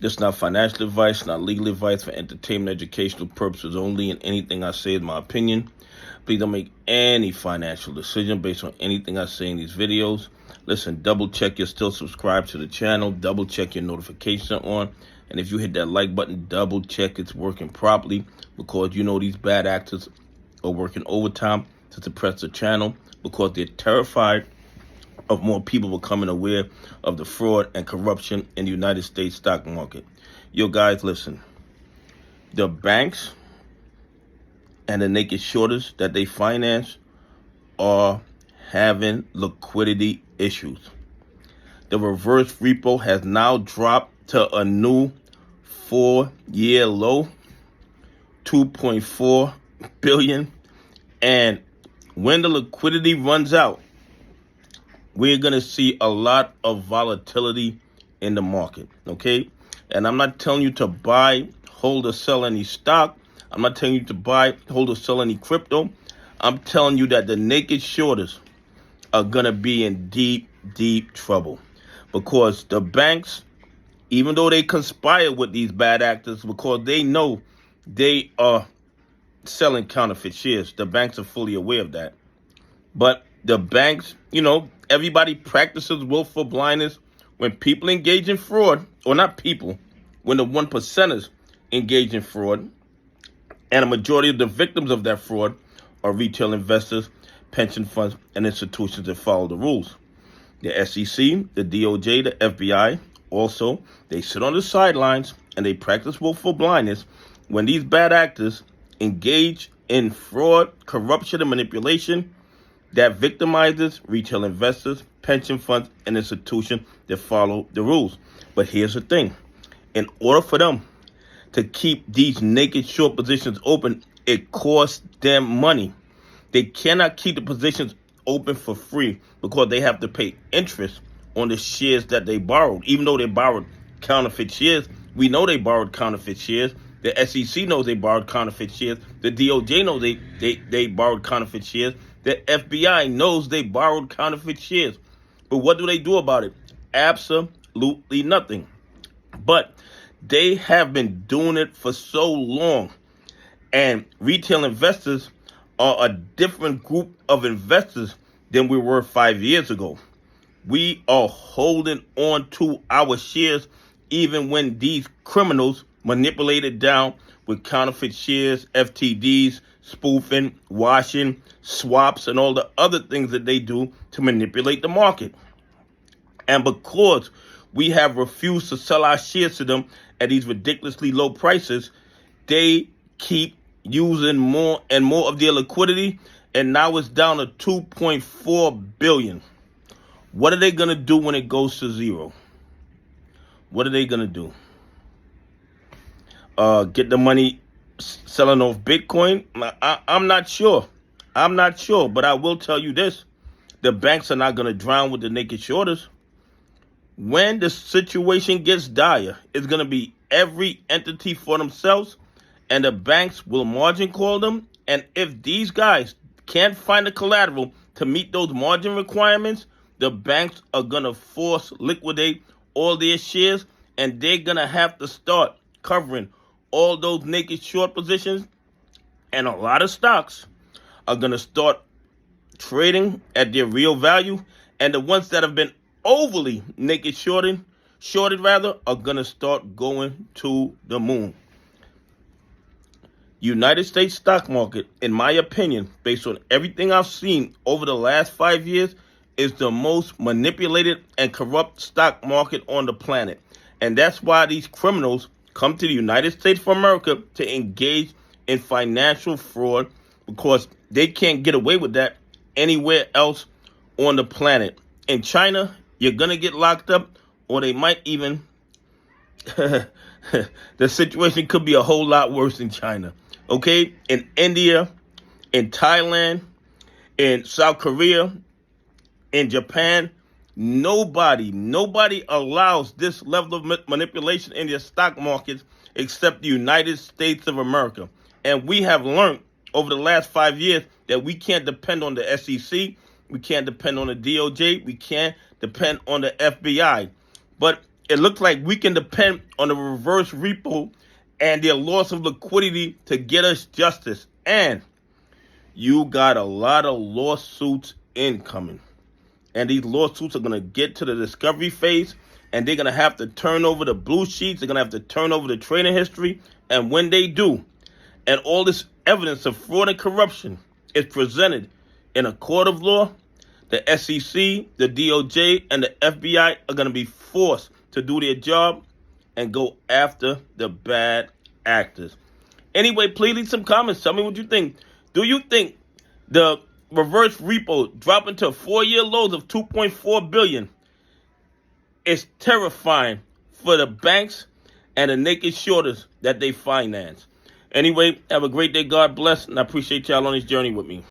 This is not financial advice, not legal advice, for entertainment, educational purposes only, and anything I say is my opinion. Please don't make any financial decision based on anything I say in these videos. Listen, double check you're still subscribed to the channel, double check your notification on, and if you hit that like button, double check it's working properly, because you know these bad actors are working overtime to suppress the channel because they're terrified of more people becoming aware of the fraud and corruption in the United States stock market. Yo, guys, listen. The banks and the naked shorters that they finance are having liquidity issues. The reverse repo has now dropped to a new 4-year low, 2.4 billion. And when the liquidity runs out, we're going to see a lot of volatility in the market, okay? And I'm not telling you to buy, hold, or sell any stock. I'm not telling you to buy, hold, or sell any crypto. I'm telling you that the naked shorters are going to be in deep, deep trouble, because the banks, even though they conspire with these bad actors because they know they are selling counterfeit shares, the banks are fully aware of that. But the banks, everybody practices willful blindness. When people engage in fraud, or not people, when the 1%ers engage in fraud, and a majority of the victims of that fraud are retail investors, pension funds, and institutions that follow the rules. The SEC, the DOJ, the FBI, also, they sit on the sidelines and they practice willful blindness when these bad actors engage in fraud, corruption, and manipulation that victimizes retail investors, pension funds, and institutions that follow the rules. But here's the thing. In order for them to keep these naked short positions open, it costs them money. They cannot keep the positions open for free because they have to pay interest on the shares that they borrowed. Even though they borrowed counterfeit shares, we know they borrowed counterfeit shares. The SEC knows they borrowed counterfeit shares. The DOJ knows they borrowed counterfeit shares. The FBI knows they borrowed counterfeit shares. But what do they do about it? Absolutely nothing. But they have been doing it for so long. And retail investors are a different group of investors than we were 5 years ago. We are holding on to our shares even when these criminals manipulate it down with counterfeit shares, FTDs, spoofing, washing, swaps, and all the other things that they do to manipulate the market. And because we have refused to sell our shares to them at these ridiculously low prices, they keep using more and more of their liquidity, and now it's down to 2.4 billion. What are they going to do when it goes to zero? What are they going to do? Get the money selling off Bitcoin? I'm not sure. But I will tell you this. The banks are not going to drown with the naked shorters. When the situation gets dire, it's going to be every entity for themselves, and the banks will margin call them. And if these guys can't find the collateral to meet those margin requirements, the banks are going to force liquidate all their shares, and they're going to have to start covering all those naked short positions, and a lot of stocks are going to start trading at their real value, and the ones that have been overly naked shorted are going to start going to the moon. United States stock market, in my opinion, based on everything I've seen over the last 5 years, is the most manipulated and corrupt stock market on the planet. And that's why these criminals come to the United States of America to engage in financial fraud, because they can't get away with that anywhere else on the planet. In China, you're going to get locked up, or they might even, the situation could be a whole lot worse in China. Okay? In India, in Thailand, in South Korea, in Japan, nobody allows this level of manipulation in their stock markets except the United States of America. And we have learned over the last 5 years that we can't depend on the SEC, we can't depend on the DOJ, we can't depend on the FBI. But it looks like we can depend on the reverse repo and their loss of liquidity to get us justice. And you got a lot of lawsuits incoming. And these lawsuits are going to get to the discovery phase, and they're going to have to turn over the blue sheets. They're going to have to turn over the trading history. And when they do, and all this evidence of fraud and corruption is presented in a court of law, the SEC, the DOJ, and the FBI are going to be forced to do their job and go after the bad actors. Anyway, please leave some comments. Tell me what you think. Do you think the reverse repo dropping to 4-year lows of $2.4 billion is terrifying for the banks and the naked shorters that they finance? Anyway, have a great day. God bless, and I appreciate y'all on this journey with me.